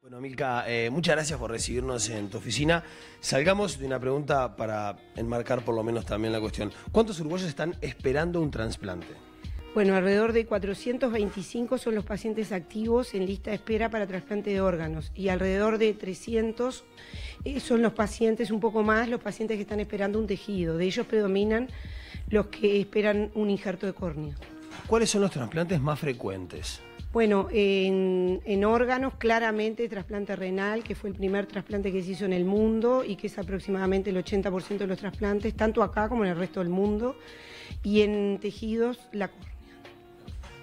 Bueno, Milka, muchas gracias por recibirnos en tu oficina. Salgamos de una pregunta para enmarcar por lo menos también la cuestión. ¿Cuántos uruguayos están esperando un trasplante? Bueno, alrededor de 425 son los pacientes activos en lista de espera para trasplante de órganos y alrededor de 300 son los pacientes, un poco más, los pacientes que están esperando un tejido. De ellos predominan los que esperan un injerto de córnea. ¿Cuáles son los trasplantes más frecuentes? Bueno, en órganos, claramente trasplante renal, que fue el primer trasplante que se hizo en el mundo y que es aproximadamente el 80% de los trasplantes, tanto acá como en el resto del mundo, y en tejidos, la córnea.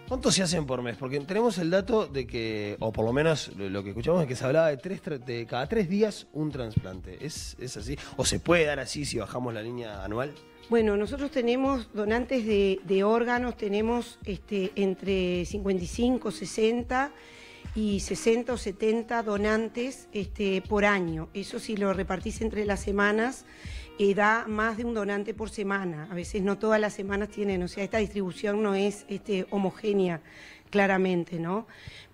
¿Cuántos se hacen por mes? Porque tenemos el dato de que, o por lo menos lo que escuchamos es que se hablaba de cada 3 días un trasplante. ¿Es así? ¿O se puede dar así si bajamos la línea anual? Bueno, nosotros tenemos donantes de órganos, tenemos entre 55, 60 y 60 o 70 donantes por año. Eso si lo repartís entre las semanas, da más de un donante por semana. A veces no todas las semanas tienen, o sea, esta distribución no es homogénea claramente, ¿no?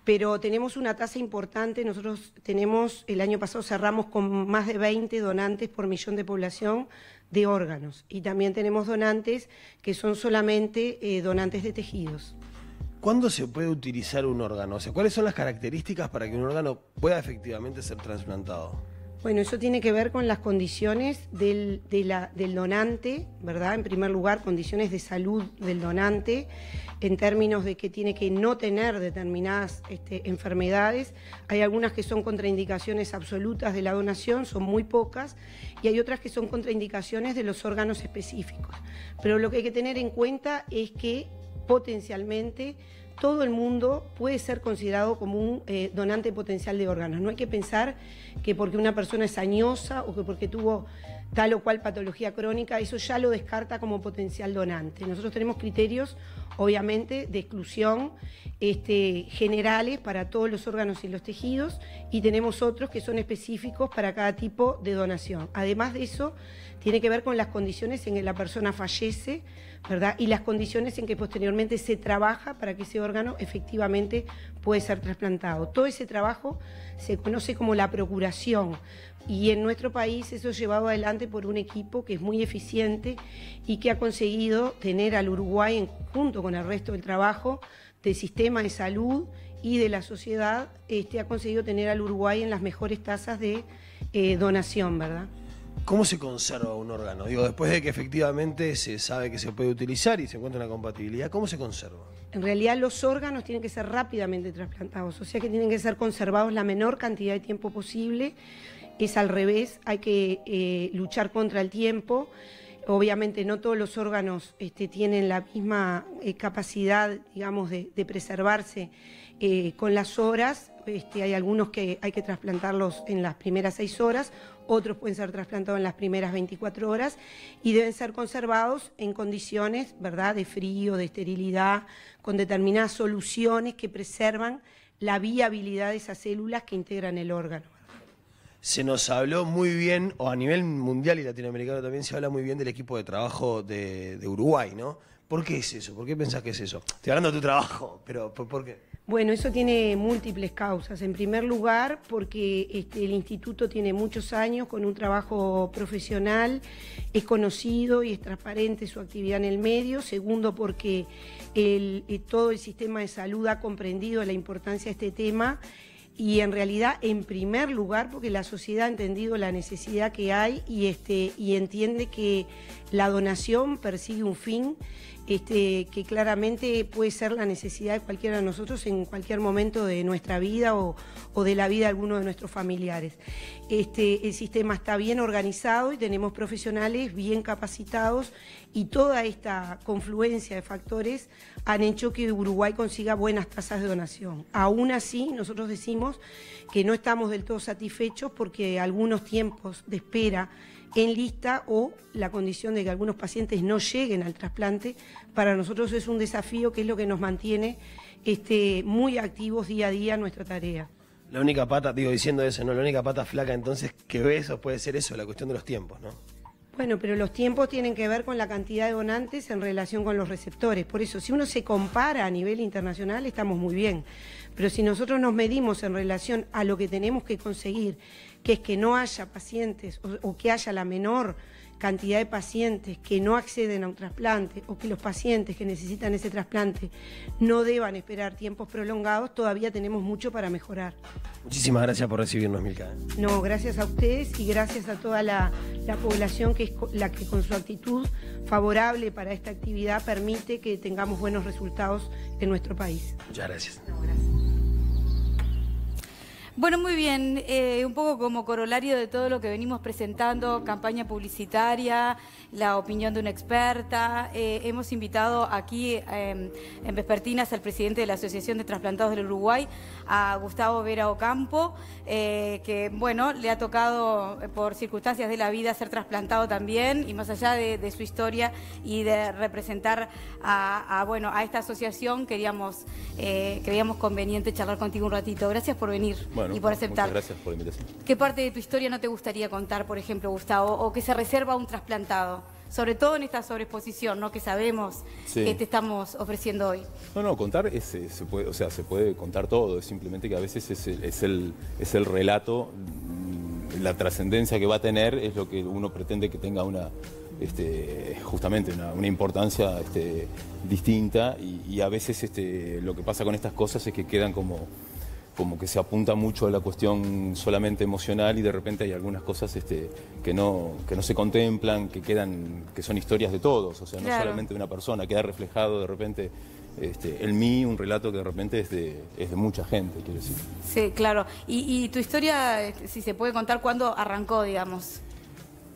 Pero tenemos una tasa importante, nosotros tenemos, el año pasado cerramos con más de 20 donantes por millón de población de órganos y también tenemos donantes que son solamente donantes de tejidos. ¿Cuándo se puede utilizar un órgano? O sea, ¿cuáles son las características para que un órgano pueda efectivamente ser trasplantado? Bueno, eso tiene que ver con las condiciones del donante, ¿verdad? En primer lugar, condiciones de salud del donante, en términos de que tiene que no tener determinadas enfermedades. Hay algunas que son contraindicaciones absolutas de la donación, son muy pocas, y hay otras que son contraindicaciones de los órganos específicos. Pero lo que hay que tener en cuenta es que potencialmente todo el mundo puede ser considerado como un donante potencial de órganos. No hay que pensar que porque una persona es añosa o que porque tuvo tal o cual patología crónica, eso ya lo descarta como potencial donante. Nosotros tenemos criterios, obviamente, de exclusión generales para todos los órganos y los tejidos y tenemos otros que son específicos para cada tipo de donación. Además de eso, tiene que ver con las condiciones en que la persona fallece, ¿verdad? Y las condiciones en que posteriormente se trabaja para que ese órgano efectivamente puede ser trasplantado. Todo ese trabajo se conoce como la procuración y en nuestro país eso es llevado adelante por un equipo que es muy eficiente y que ha conseguido tener al Uruguay, en conjunto con el resto del trabajo del sistema de salud y de la sociedad, ha conseguido tener al Uruguay en las mejores tasas de donación, ¿verdad? ¿Cómo se conserva un órgano? Digo, después de que efectivamente se sabe que se puede utilizar y se encuentra una compatibilidad, ¿cómo se conserva? En realidad los órganos tienen que ser rápidamente trasplantados, o sea que tienen que ser conservados la menor cantidad de tiempo posible. Es al revés, hay que luchar contra el tiempo. Obviamente no todos los órganos tienen la misma capacidad, digamos, de preservarse con las horas. Hay algunos que hay que trasplantarlos en las primeras 6 horas, otros pueden ser trasplantados en las primeras 24 horas y deben ser conservados en condiciones, ¿verdad?, de frío, de esterilidad, con determinadas soluciones que preservan la viabilidad de esas células que integran el órgano. Se nos habló muy bien, o a nivel mundial y latinoamericano también se habla muy bien del equipo de trabajo de Uruguay, ¿no? ¿Por qué es eso? ¿Por qué pensás que es eso? Estoy hablando de tu trabajo, pero ¿por qué? Bueno, eso tiene múltiples causas. En primer lugar, porque el instituto tiene muchos años con un trabajo profesional, es conocido y es transparente su actividad en el medio. Segundo, porque todo el sistema de salud ha comprendido la importancia de este tema. Y en realidad, en primer lugar, porque la sociedad ha entendido la necesidad que hay y entiende que la donación persigue un fin que claramente puede ser la necesidad de cualquiera de nosotros en cualquier momento de nuestra vida o de la vida de alguno de nuestros familiares. El sistema está bien organizado y tenemos profesionales bien capacitados y toda esta confluencia de factores han hecho que Uruguay consiga buenas tasas de donación. Aún así, nosotros decimos que no estamos del todo satisfechos porque algunos tiempos de espera en lista o la condición de que algunos pacientes no lleguen al trasplante, para nosotros es un desafío que es lo que nos mantiene muy activos día a día en nuestra tarea. La única pata, digo diciendo eso, ¿no? La única pata flaca entonces que ves o puede ser eso, la cuestión de los tiempos, ¿no? Bueno, pero los tiempos tienen que ver con la cantidad de donantes en relación con los receptores. Por eso, si uno se compara a nivel internacional, estamos muy bien. Pero si nosotros nos medimos en relación a lo que tenemos que conseguir, que es que no haya pacientes o que haya la menor cantidad de pacientes que no acceden a un trasplante o que los pacientes que necesitan ese trasplante no deban esperar tiempos prolongados, todavía tenemos mucho para mejorar. Muchísimas gracias por recibirnos, Milka. No, gracias a ustedes y gracias a toda la población que es la que con su actitud favorable para esta actividad permite que tengamos buenos resultados en nuestro país. Muchas gracias. No, gracias. Bueno, muy bien, un poco como corolario de todo lo que venimos presentando, campaña publicitaria, la opinión de una experta, hemos invitado aquí en Vespertinas al presidente de la Asociación de Trasplantados del Uruguay, a Gustavo Vera Ocampo, que bueno, le ha tocado por circunstancias de la vida ser trasplantado también, y más allá de su historia y de representar a esta asociación, creíamos conveniente charlar contigo un ratito. Gracias por venir. Bueno, y por aceptar. Muchas gracias por la invitación. ¿Qué parte de tu historia no te gustaría contar, por ejemplo, Gustavo, o que se reserva a un trasplantado? Sobre todo en esta sobreexposición, ¿no?, que sabemos que te estamos ofreciendo hoy. No, contar se puede contar todo, es simplemente que a veces es el relato, la trascendencia que va a tener es lo que uno pretende que tenga justamente una importancia distinta, y a veces lo que pasa con estas cosas es que quedan como que se apunta mucho a la cuestión solamente emocional, y de repente hay algunas cosas que no se contemplan, que son historias de todos, o sea, no solamente de una persona, queda reflejado de repente en mí un relato que de repente es de mucha gente, quiero decir. Sí, claro. Y tu historia, si se puede contar, ¿cuándo arrancó, digamos?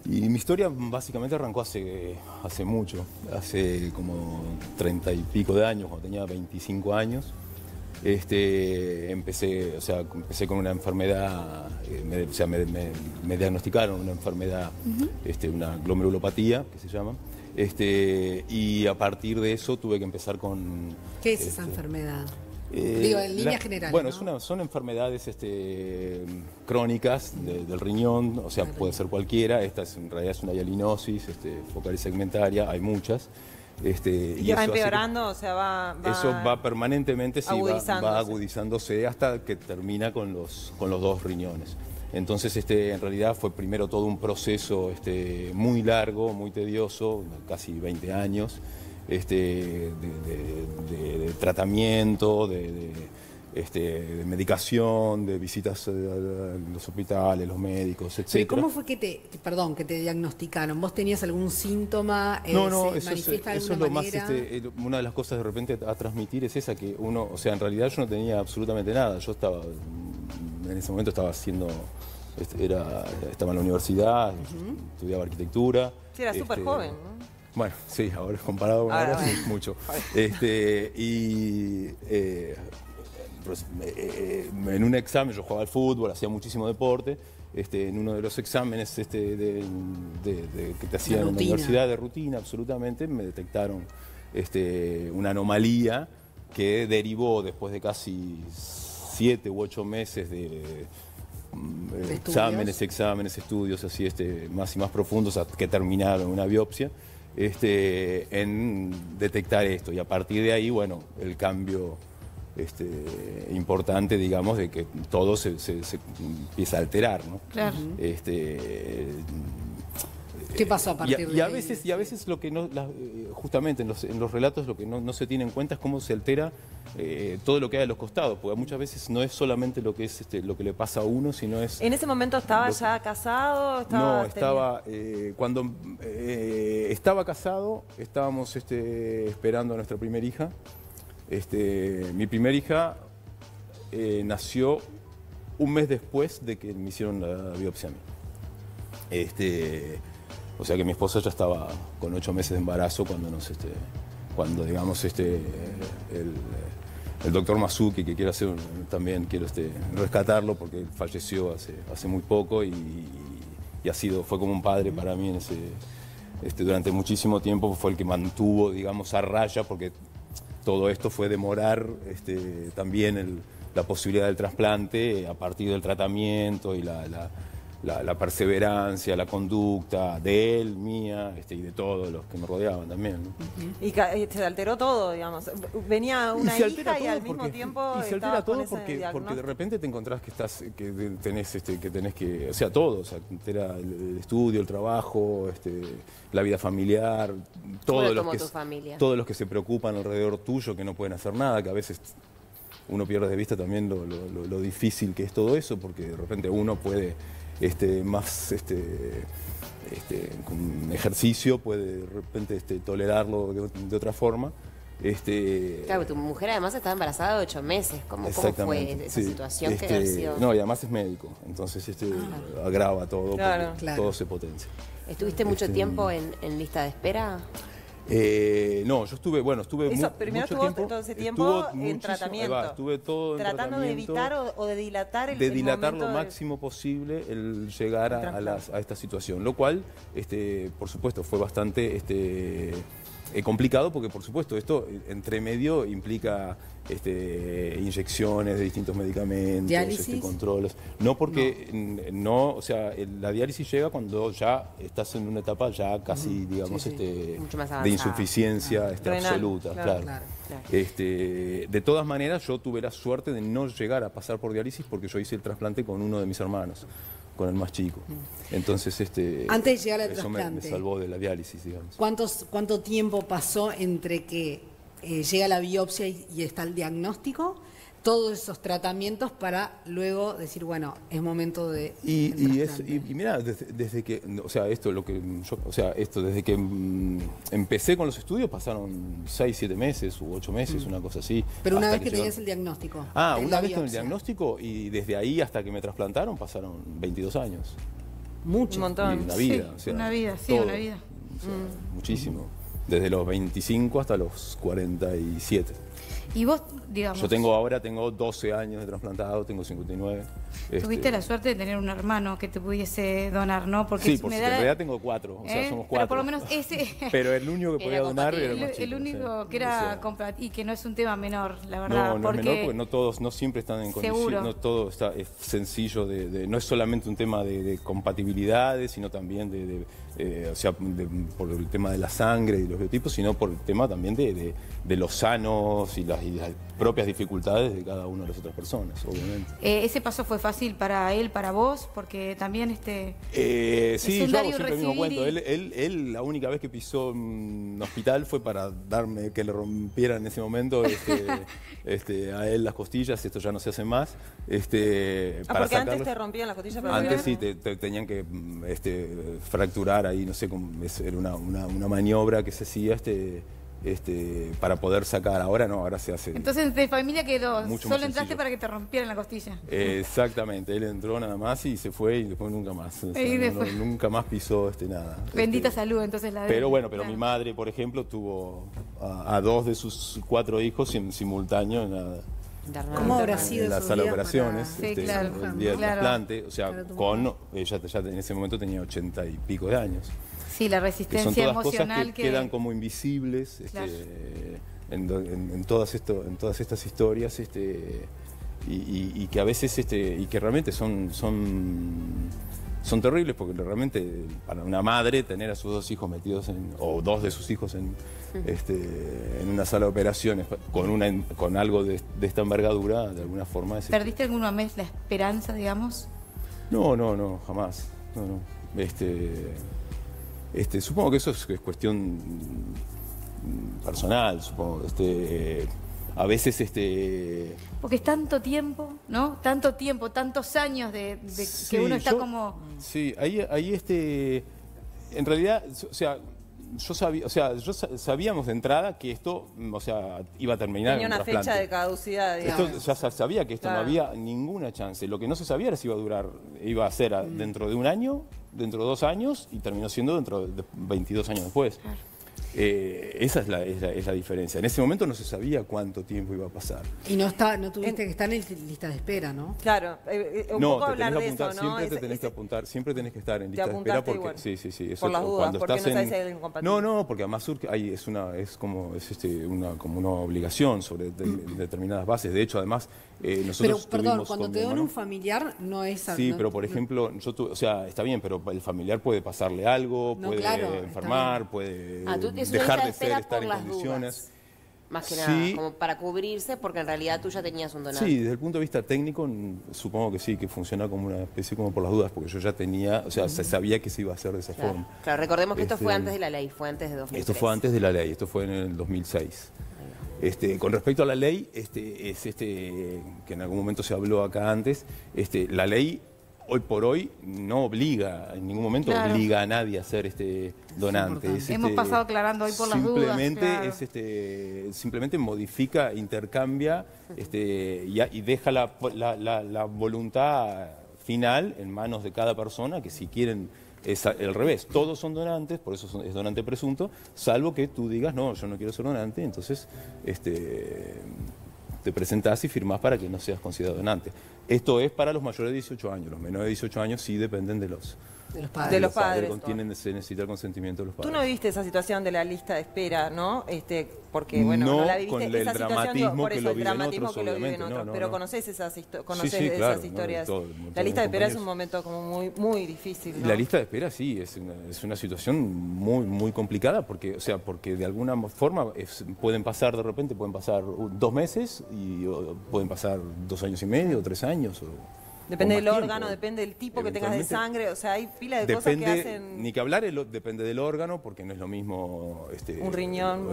Y mi historia básicamente arrancó hace mucho, hace como 30 y pico de años, cuando tenía 25 años. Empecé con una enfermedad, me diagnosticaron una enfermedad, una glomerulopatía, que se llama, y a partir de eso tuve que empezar con... ¿Qué es esa enfermedad? Digo, en línea general. Bueno, ¿no? son enfermedades crónicas del riñón, o sea, puede ser cualquiera. Esta en realidad es una hialinosis focal y segmentaria, hay muchas. ¿Y va empeorando? O sea, eso va permanentemente, sí, agudizándose. va agudizándose hasta que termina con los dos riñones. Entonces, en realidad fue primero todo un proceso muy largo, muy tedioso, casi 20 años, de tratamiento, de medicación, de visitas a los hospitales, los médicos, etc. Pero ¿cómo fue que te diagnosticaron? ¿Vos tenías algún síntoma? No, ¿Se manifiesta de eso es alguna lo más, manera? una de las cosas de repente a transmitir es esa, que uno, o sea, en realidad yo no tenía absolutamente nada. Yo en ese momento estaba estaba en la universidad, estudiaba arquitectura. Sí, era súper joven, ¿no? Bueno, sí, ahora comparado con ahora sí, mucho. En un examen, yo jugaba al fútbol, hacía muchísimo deporte, en uno de los exámenes que te hacían en la universidad de rutina, absolutamente, me detectaron una anomalía que derivó después de casi 7 u 8 meses de exámenes, estudios así más y más profundos, que terminaron en una biopsia, en detectar esto. Y a partir de ahí, bueno, el cambio importante, digamos, de que todo se empieza a alterar, ¿no? Claro. ¿Qué pasó a partir de ahí? Y a veces lo que no, justamente en los relatos, lo que no se tiene en cuenta es cómo se altera todo lo que hay a los costados, porque muchas veces no es solamente lo que es lo que le pasa a uno, sino es... ¿En ese momento estaba ya casado? Cuando estaba casado, estábamos esperando a nuestra primera hija. Mi primera hija nació un mes después de que me hicieron la biopsia a mí. O sea que mi esposa ya estaba con 8 meses de embarazo cuando digamos, el doctor Masuki, que quiero también quiero rescatarlo, porque él falleció hace muy poco, y fue como un padre para mí durante muchísimo tiempo. Fue el que mantuvo, digamos, a raya, porque todo esto fue demorar también la posibilidad del trasplante a partir del tratamiento y la perseverancia, la conducta de él, mía, y de todos los que me rodeaban también, ¿no? Y se alteró todo, digamos. Venía una hija y al mismo tiempo y se altera todo porque de repente te encontrás que tenés que, o sea, todo, o sea, te altera el estudio, el trabajo, la vida familiar, todos los que se preocupan alrededor tuyo, que no pueden hacer nada, que a veces uno pierde de vista también lo difícil que es todo eso, porque de repente uno puede con ejercicio puede de repente tolerarlo de otra forma. Claro, tu mujer además estaba embarazada de 8 meses. ¿Cómo fue esa situación? No, y además es médico, entonces agrava todo, claro. Todo se potencia. ¿Estuviste mucho tiempo en lista de espera? No, yo estuve mucho tiempo. Todo ese tiempo en tratamiento. Estuve todo tratando de evitar o de dilatar el dilatar momento lo máximo posible el llegar a esta situación, lo cual, por supuesto, fue bastante complicado porque, por supuesto, esto entre medio implica inyecciones de distintos medicamentos, ¿Diálisis? Controles. No porque o sea, la diálisis llega cuando ya estás en una etapa ya casi, digamos, mucho más avanzada, de insuficiencia renal, absoluta, claro. De todas maneras, yo tuve la suerte de no llegar a pasar por diálisis porque yo hice el trasplante con uno de mis hermanos, con el más chico. Entonces, antes de llegar al eso trasplante, me salvó de la diálisis, digamos. ¿Cuánto tiempo pasó entre que llega la biopsia y está el diagnóstico? Todos esos tratamientos para luego decir, bueno, es momento de... Y mira, desde que, o sea, desde que empecé con los estudios pasaron 6, 7 meses u 8 meses, una cosa así. Pero una vez que tenías el diagnóstico. Una vez con el diagnóstico, y desde ahí hasta que me trasplantaron pasaron 22 años. Mucho. Un montón. Y una vida, Sí, o sea, una vida, sí, todo. una vida. O sea, muchísimo. Desde los 25 hasta los 47. Y vos, digamos... Yo ahora tengo 12 años de trasplantado, tengo 59. Tuviste la suerte de tener un hermano que te pudiese donar, ¿no? Porque Sí, en realidad tengo 4, o sea, somos 4. Pero por lo menos ese... Pero el único que podía donar era el más chico. El único sí. que era y que no es un tema menor, la verdad. No es menor porque no todos, no siempre están en condiciones, no todo es sencillo, no es solamente un tema de compatibilidades, sino también por el tema de la sangre y los biotipos, sino por el tema también de los sanos y las propias dificultades de cada una de las otras personas, obviamente. ¿Ese paso fue fácil para él, para vos? Porque también sí, yo hago siempre el mismo cuento. Él la única vez que pisó un hospital fue para darme que le rompiera en ese momento a él las costillas. Esto ya no se hace más. Para porque antes te rompían las costillas. Antes sí, te tenían que fracturar ahí, no sé, era una maniobra que se hacía para poder sacar. Ahora no, ahora se hace. Entonces de familia quedó, mucho solo más entraste sencillo. para que te rompieran la costilla. Exactamente, él entró nada más y se fue y después nunca más. O sea, nunca más pisó nada. Bendita salud, entonces la de Pero bueno, claro. mi madre, por ejemplo, tuvo a 2 de sus 4 hijos en simultáneo ¿Cómo habrá sido en la esos sala de días operaciones, Sí, claro, el día del claro. trasplante, o sea, ella ya en ese momento tenía 80 y pico de años. Sí, la Que son resistencia todas cosas emocional que quedan como invisibles Claro. en todas estas historias y que a veces y que realmente son terribles, porque realmente para una madre tener a sus 2 hijos metidos o 2 de sus hijos en una sala de operaciones con algo de esta envergadura, de alguna forma es... ¿Perdiste alguna vez la esperanza, digamos? No, jamás. No. Supongo que eso es cuestión personal, supongo. A veces Porque es tanto tiempo, ¿no? Tanto tiempo, tantos años de sí, que uno está como... Sí, ahí en realidad, o sea, sabíamos de entrada que esto, o sea, iba a terminar Tenía en una un trasplante. fecha de caducidad, digamos. Esto ya sabía que esto Claro. no había ninguna chance. Lo que no se sabía era si iba a ser dentro de un año, dentro de 2 años, y terminó siendo dentro de 22 años después. Claro. Esa es la diferencia. En ese momento no se sabía cuánto tiempo iba a pasar. Y no tuviste que estar en lista de espera, ¿no? Claro, un poco hablar de eso, ¿no? Siempre te tenés que apuntar, siempre tenés que estar en lista de espera porque bueno, sí, eso, por las dudas, porque no sabes si hay algo incompatible. No, porque además es como una obligación sobre determinadas bases. De hecho, además nosotros pero perdón, cuando te dan un familiar no es... Sí, pero por ejemplo, está bien, pero el familiar puede pasarle algo, puede enfermar, puede dejar de estar en condiciones. Dudas. Más que nada, como para cubrirse, porque en realidad tú ya tenías un donante. Sí, desde el punto de vista técnico, supongo que sí, que funciona como una especie como por las dudas, porque yo ya tenía, se sabía que se iba a hacer de esa forma. Claro, recordemos que esto fue antes de la ley, fue antes de 2003. Esto fue antes de la ley, esto fue en el 2006. Con respecto a la ley, que en algún momento se habló acá antes, la ley hoy por hoy no obliga, en ningún momento obliga a nadie a ser donante. Hemos pasado aclarando hoy por las dudas. Simplemente modifica, intercambia y deja la voluntad final en manos de cada persona, que si quieren es al revés. Todos son donantes, por eso es donante presunto, salvo que tú digas, no, yo no quiero ser donante, entonces te presentás y firmás para que no seas considerado donante. Esto es para los mayores de 18 años. Los menores de 18 años sí dependen de los padres. De los padres. Se necesita el consentimiento de los padres. Tú no viviste esa situación de la lista de espera, ¿no? Porque, bueno, no la viviste. Con el dramatismo por eso, que lo el dramatismo otros, que lo viven otros. Pero conoces esas historias. La lista de espera es un momento como muy, muy difícil, ¿no? La lista de espera sí, es una situación muy, muy complicada porque de alguna forma pueden pasar 2 meses y pueden pasar 2 años y medio, 3 años. Depende del órgano, depende del tipo que tengas de sangre, o sea, hay pila de cosas que hacen... Ni que hablar, depende del órgano, porque no es lo mismo... un riñón.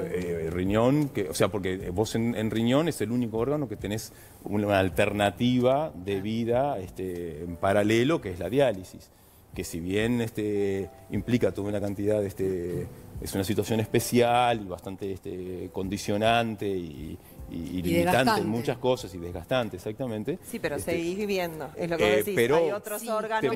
Riñón, porque vos en riñón es el único órgano que tenés una alternativa de vida en paralelo, que es la diálisis, que si bien implica toda una cantidad, es una situación especial y bastante condicionante y limitante en muchas cosas y desgastante, exactamente. Sí, pero seguís viviendo, es lo que vos decís. Pero hay otros órganos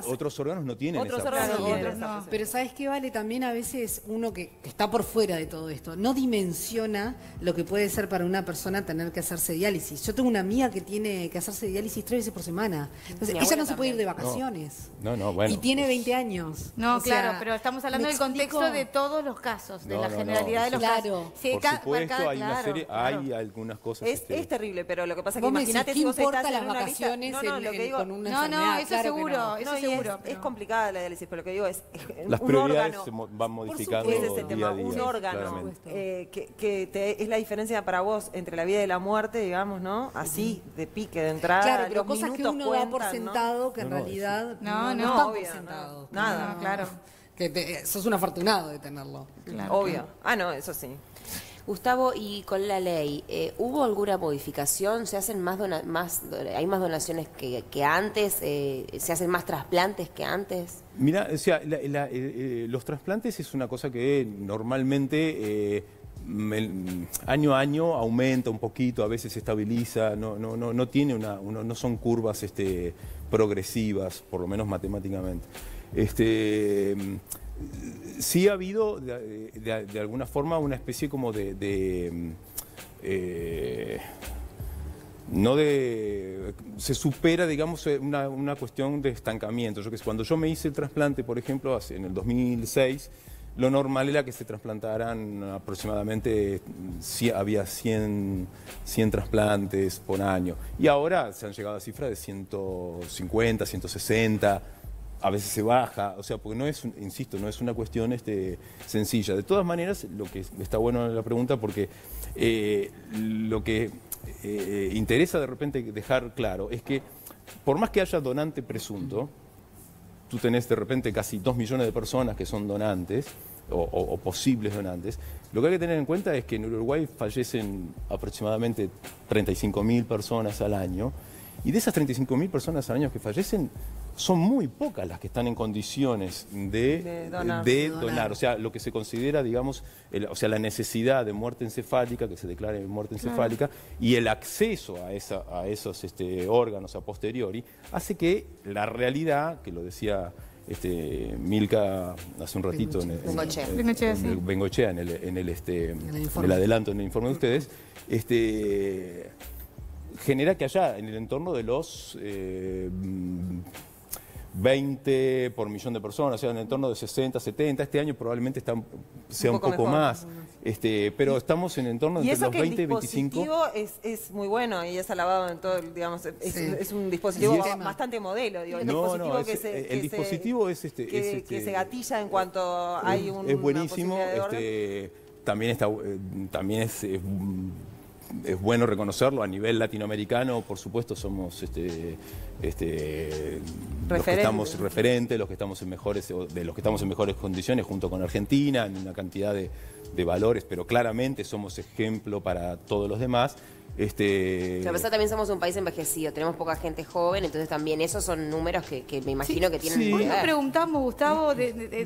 otros órganos no tienen otros esa órganos no posibilidad. tienen esa Pero ¿sabes qué, Vale? También a veces uno que está por fuera de todo esto no dimensiona lo que puede ser para una persona tener que hacerse diálisis. Yo tengo una amiga que tiene que hacerse diálisis 3 veces por semana. Entonces, ella no se puede ir de vacaciones. Bueno. Y tiene 20 años. No, claro, pero estamos hablando del contexto de todos los casos, de la generalidad de los casos. Sí, por supuesto, hay una serie, hay algunas cosas... Es terrible, pero lo que pasa es que imagínate si vos estás en una lista... con una no, eso claro seguro, que eso seguro. Es complicada la diálisis, pero lo que digo es las un prioridades órgano, se van modificando es ese día tema, a día. un órgano es la diferencia para vos entre la vida y la muerte, digamos, ¿no? Así, de pique, de entrada. Claro, pero los cosas que minutos uno da por cuentan, sentado que en realidad no están por sentado. Nada, claro. Que sos un afortunado de tenerlo. Claro. Obvio. No, eso sí. Gustavo, y con la ley, ¿hubo alguna modificación? ¿Se hacen hay más donaciones que antes? ¿Se hacen más trasplantes que antes? Mira, o sea, los trasplantes es una cosa que normalmente año a año aumenta un poquito, a veces se estabiliza, no tiene no son curvas progresivas, por lo menos matemáticamente. Sí ha habido, de alguna forma, una especie como se supera, digamos, una cuestión de estancamiento. Cuando yo me hice el trasplante, por ejemplo, en el 2006, lo normal era que se trasplantaran aproximadamente, había 100 trasplantes por año. Y ahora se han llegado a cifras de 150, 160. A veces se baja, o sea, porque no es, insisto, no es una cuestión sencilla. De todas maneras, lo que está bueno en la pregunta, porque lo que interesa de repente dejar claro es que por más que haya donante presunto, tú tenés de repente casi 2 millones de personas que son donantes o posibles donantes, lo que hay que tener en cuenta es que en Uruguay fallecen aproximadamente 35.000 personas al año, y de esas 35.000 personas al año que fallecen, son muy pocas las que están en condiciones de donar. O sea, lo que se considera, digamos, la necesidad de muerte encefálica, que se declare muerte encefálica, y el acceso a esos órganos a posteriori, hace que la realidad, que lo decía Milka hace un ratito Bengochea. En el adelanto, en el informe de ustedes, genera que allá en el entorno de los 20 por millón de personas, o sea, en el entorno de 60, 70, este año probablemente sea un poco más, pero estamos en el entorno entre los 20 y 25. El dispositivo es muy bueno y es alabado en todo, digamos, es un dispositivo bastante modelo, digo, el dispositivo que se gatilla en cuanto hay un es buenísimo, también es bueno reconocerlo a nivel latinoamericano, por supuesto somos los que estamos referentes, los que estamos en mejores condiciones junto con Argentina en una cantidad de valores, pero claramente somos ejemplo para todos los demás. A pesar también somos un país envejecido, tenemos poca gente joven, entonces también esos son números que me imagino que tienen. Hoy nos preguntamos, Gustavo,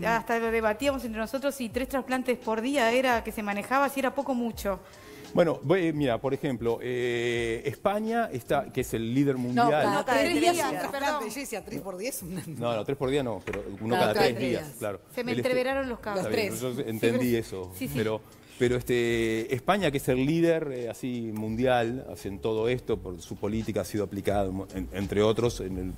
hasta lo debatíamos entre nosotros si 3 trasplantes por día era que se manejaba, si era poco o mucho. Bueno, mira, por ejemplo, España que es el líder mundial. No, cada 3 días, perdón. yo decía 3 por 10. No, 3 por día no, pero uno cada 3 días, claro. Se me entreveraron los cables. Los 3. Yo entendí eso, pero España, que es el líder así mundial en todo esto, por su política ha sido aplicada, entre otros, en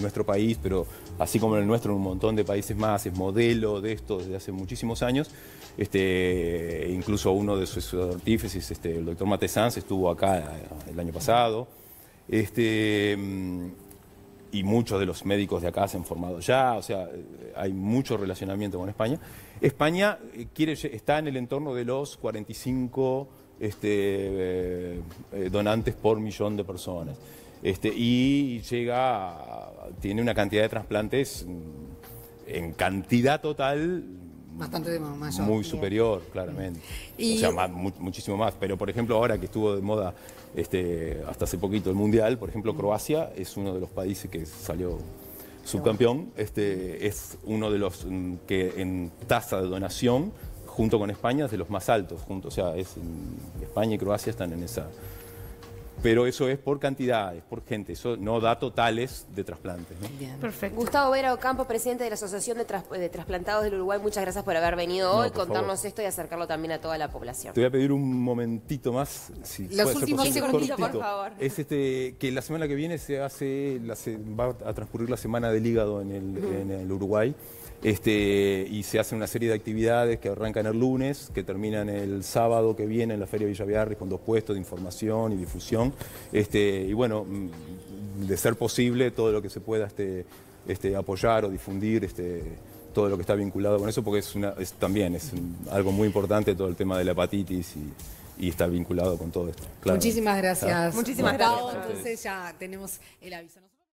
nuestro país, pero así como en el nuestro, en un montón de países más, es modelo de esto desde hace muchísimos años. Incluso uno de sus artífices, el doctor Mate Sanz, estuvo acá el año pasado. Y muchos de los médicos de acá se han formado ya, o sea, hay mucho relacionamiento con España. España está en el entorno de los 45 donantes por millón de personas. Y tiene una cantidad de trasplantes en cantidad total bastante mayor. Muy superior, claramente. O sea, muchísimo más. Pero, por ejemplo, ahora que estuvo de moda hasta hace poquito el Mundial, por ejemplo, Croacia es uno de los países que salió subcampeón. Es uno de los que en tasa de donación, junto con España, es de los más altos. O sea, España y Croacia están en esa... Pero eso es por cantidades, por gente, eso no da totales de trasplantes, ¿no? Bien. Perfecto. Gustavo Vera Ocampo, presidente de la Asociación de Trasplantados del Uruguay, muchas gracias por haber venido hoy, contarnos esto y acercarlo también a toda la población. Te voy a pedir un momentito más, si los últimos segunditos, por favor. Es que la semana que viene va a transcurrir la semana del hígado en el Uruguay. Y se hace una serie de actividades que arrancan el lunes, que terminan el sábado que viene en la Feria Villa Viarri con 2 puestos de información y difusión. Y bueno, de ser posible, todo lo que se pueda apoyar o difundir, todo lo que está vinculado con eso, porque también es algo muy importante todo el tema de la hepatitis y está vinculado con todo esto. Claro. Muchísimas gracias. Muchísimas gracias. Entonces ya tenemos el aviso.